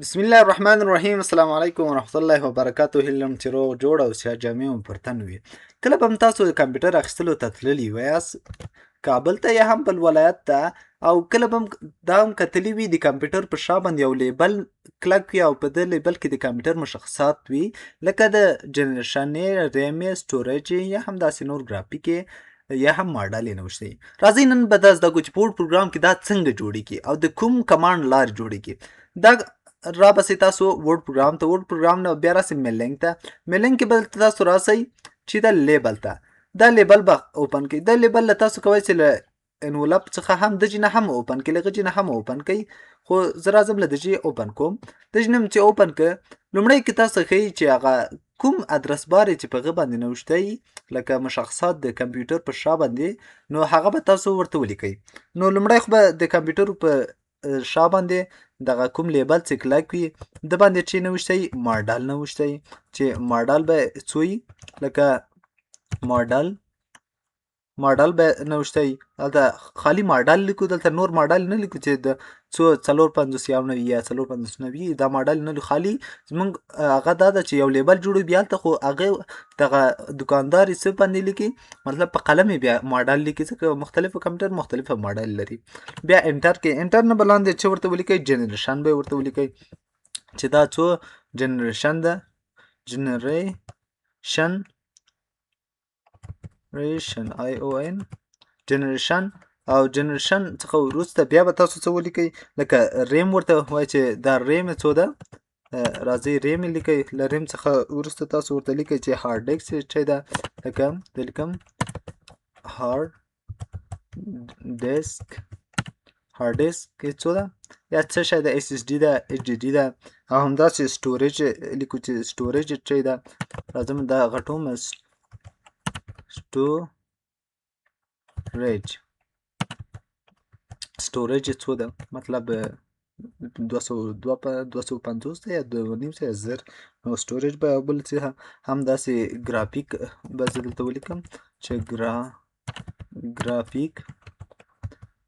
بسم الله الرحمن الرحیم. السلام علیکم ورحمت الله وبرکاتو. هیلم چې روغ جوړ او سیا جامع مو پر تن وي. کله به هم تاسو د کمپیوټر اخیستلو ته تللي ویاست کابل ته یا هم بل ولایت ته، او کله به هم دا هم کتلي وي د کمپیوټر په شا باندې یو لیبل کلک وي او په دې لیبل کې د کمپیوټر مشخصات وي، لکه د جنریشن ریم سټوریج یا هم داسې نور ګرافیک یا هم ماډل یې نوشته. راځئ نن به دا زده کړو چې په وډ پروګرام کې دا څنګه جوړیږي او د کوم کمانډ لارې جوړیږي. دا را بسې تاسو وډ پروګرام ته، وډ پروګرام نه بیا راسئ میلینګ ته. میلینګ کې به تاسو راسئ چې دا لیبل ته، دا لیبل به اوپن کړئ. دا لیبل له تاسو کوئ چې له انولپ څخه هم دجې نه هم اوپن کړئ، له غجې نه هم اوپن کړئ، خو زه راځم له دجې اوپن کوم. دجې نه چې اوپن کړ، لومړی کې تاسو ښیي چې هغه کوم ادرس بار چې په هغه باندې نوشته لکه مشخصات د کمپیوټر په شا باندې، نو هغه به تاسو ورته ولیکئ. نو لومړی خو به د کمپیوټر په شا باندې دغه کوم لیبل چې کلک وي د باندې چې نوشته ماډل نوشته چې ماډل به څو لکه ماډل به نوشته دلته خالي ماډل لیکو، دلته نور ماډل نه لیکو چې د څو 450 یا 450 دا ماډل نه لیکو، خالي زمونږ هغه دا ده چې یو لیبل جوړوي بیا هلته خو هغه دغه دوکاندار یې څه باندې لیکي، مطلب په قلم یې بیا ماډل لیکي، ځکه مختلفه کمپیوټر مختلفه ماډل لري. بیا انټر کې انټر نه به لاندې چې ورته ولیکئ جنریشن به ورته ولیکئ چې دا څو جنریشن ده، جنریشن جنریشن او جنریشن څخه وروسته بیا به تاسو څه ولیکئ، لکه ریم ورته وایي چې دا ریم څو ده، راځئ ریم یې لیکئ. له ریم څخه وروسته تاسو ورته لیکئ چې هارد ډیسک چې ده، لکه د لیکم هارد ډیسک کې څو ده یا څه شی ده، اس اس ډي ده، ایچ ډي ډي ده، او همداسې سټوریج لیکو چې سټوریج چې ده، راځم دا غټوم سټوریج څو ده، مطلب 250 ده یا 2.5 یا 1000 نو سټوریج به بل څه هم داسې ګرافیک به زه دلته ولیکم چې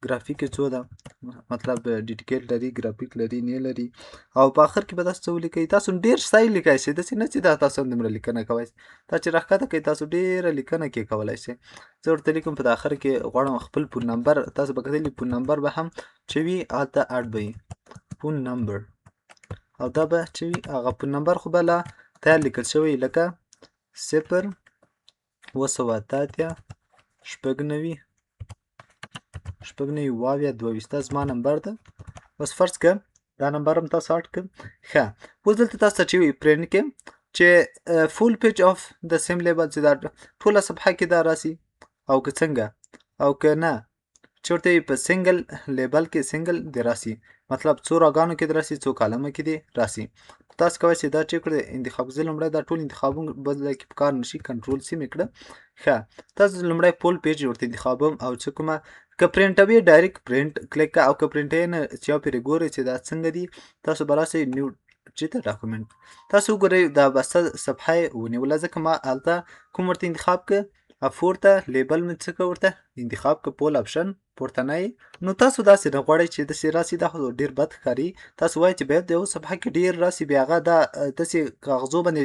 ګرافیک څو ده، مطلب ډیټیکیټ لري، ګرافیک لري، نه لري، او په اخر کې به تاسو څه ولیکئ. تاسو ډیر سایل لیکای شئ، داسې نه چې دا تاسو دومره لیکنه کوئ، دا چې راښکته کوئ تاسو ډیره لیکنه کې کولی شئ. زه ورته لیکم په اخر کې غواړم خپل فون نمبر، تاسو به کتلی فون نمبر به هم چې وي هلته اډ به وي فون نمبر، او دا به چې وي هغه فون نمبر خو به لا تیار لیکل شوی، لکه 0 988 شپږ نوي واو یا 22 دا زما نمبر ده. اوس فرض که دا نمبر هم تاسو اډ کړم. ښه، اوس دلته تاسو چې وي پرنټ کې چې فول پیج اف د سیم لیبل چې دا ټوله صفحه کې دا راسي، او که څنګه او که نه چې ورته په سنګل لیبل کې سنګل دی راسي، مطلب څو راګانو کې دی راسي، څو کالمو کې دی راسي. تاسو کوئ چې دا چیک کړئ انتخاب، زه لومړی دا ټول انتخابونه بدله کې په کار نشي، کنټرول سی مې کړه. ښه، تاسو لومړی فول پیج ورته انتخابوم، او چې کومه که پرنټوي ډایرکټ پرنټ کلیک کړه، او که پرنټوي نه چې یو پرې ګورئ چې دا څنګه دي، تاسو به راسئ نیو چې ته ډاکومنټ، تاسو وګورئ دا بسته صفحه یې ونیوله، ځکه ما هلته کوم ورته انتخاب کړه، پورته لیبل مې څه کړه ورته انتخاب کړه، پول آپشن پورتنی. نو تاسو داسې نه غواړئ چې داسې راسي، دا خو ډېر بد ښکاري. تاسو وایئ چې باید د یو صفحه کې ډېر راسي، بیا هغه دا داسې کاغذو باندې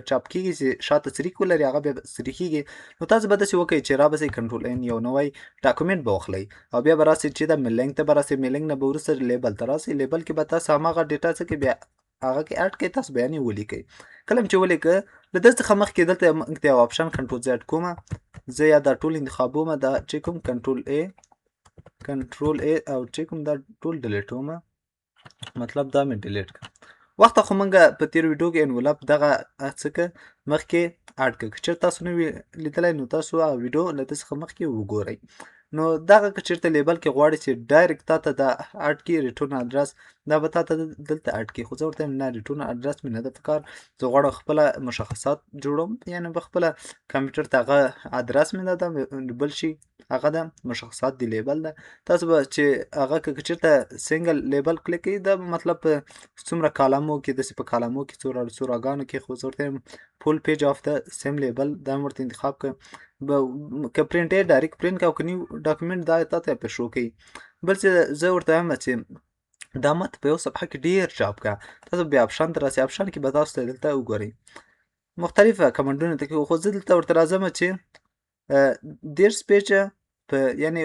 چاپ کېږي چې شاته څریک ولري، هغه بیا څریخېږي. نو تاسو به داسې وکړئ چې را بسئ کنټرول ان یو نوی ډاکومنټ به واخلئ، او بیا به راسئ چې دا میلینګ ته به راسئ، میلینګ نه به وروسته لیبل ته راسئ، لیبل کې به تاسو هماغه ډیټا څه کوئ، بیا هغه کې اډ کړئ، تاسو بیا یې ولیکئ. کله چې ولیکه له دې څخه مخکې دلته موږ ته یو آپشن کنټرول زیډ کومه، زه یا دا ټول انتخابومه، دا چې کوم کنټرول ای او چې کوم دا ټول ډیلیټومه، مطلب دا مې ډیلیټ کړه. وخته خو موږ په تیر ویډیو کې انولپ دغه څه که مخکې اډ کړه، که چېرته تاسو نه وي لیدلی نو تاسو ویډیو له دې څخه مخکې وګورئ. نو دغه که چېرته لیبل کې غواړئ چې ډایرکټ تا ته دا اډ کړي ریټورن اډرس، دا به تا ته دلته اډ کړي، خو زه ورته نه ریټورن اډرس مې نه ده پکار، زه غواړم خپله مشخصات جوړوم، یعنې به خپله کمپیوټر ته هغه ادرس مې نه ده بل شي، هغه ده مشخصات دی لیبل ده. تاسو به چې هغه که چېرته سنګل لیبل کلیک کوئ، دا مطلب په څومره کالمو کې داسې په کالمو کې څو راګانو کې، خو زه ورته یم فول پیج آف د سیم لیبل، دا مې ورته انتخاب کړه. که پرنټ یې ډایرکټ پرنټ کړه او که نیو ډاکومنټ دا تا ته په شو کوي. بل څه زه ورته وایم چې دا مت په یو صفحه کې ډیر چاپ کا. تاسو بیا آپشن ته راسئ. آپشن کې به تاسو ته دلته وګورئ مختلفه کمنټونه ته کې. خو زه دلته ورته راځم چې 10 پیجه په یعنی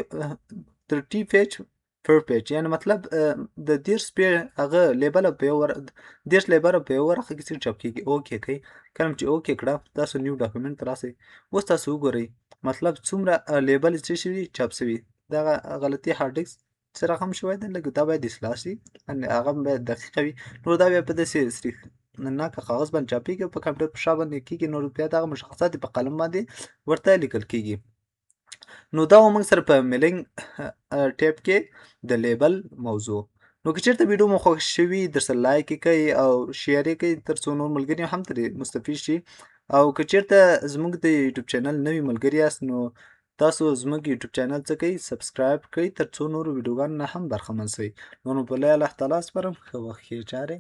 30 پیج پر پیج، یعنی مطلب د 10 پیج هغه لیبل په یو 10 لیبل په یو ورقه کې چاپ کیږي. اوکې کوي. کله چې اوکې کړه تاسو نیو ډاکومنت ته راسئ. اوس تاسو وګورئ مطلب څومره لیبل څه شوي چاپ شوي. دغه غلطي هارد ډیسک سره هم شوی دی، لږ دا باید اصلاح شي، هغه باید دقیقه وي. نو دا بیا په داسې نه که کاغذ باندې چاپېږي په کمپیوټر په شا باندې کېږي، نو بیا دغه مشخصات په قلم باندې ورته لیکل کېږي. نو دا موږ سره په میلینګ ټیپ کې د لیبل موضوع. نو که چېرته ویډیو مو خوښ شوي درسره لایک یې کړئ او شیر یې کړئ تر څو نور ملګري هم ترې مستفید شي. او که چېرته زموږ د یوټیوب چینل نوي ملګري یاست نو تاسو زموږ یوټیوب چینل څه کوئ سبسکرایب کړئ تر څو نورو ویډیوګانو نه هم برخمن شئ. نو په الله تعالی سپارم ښه وخت ښې چارې.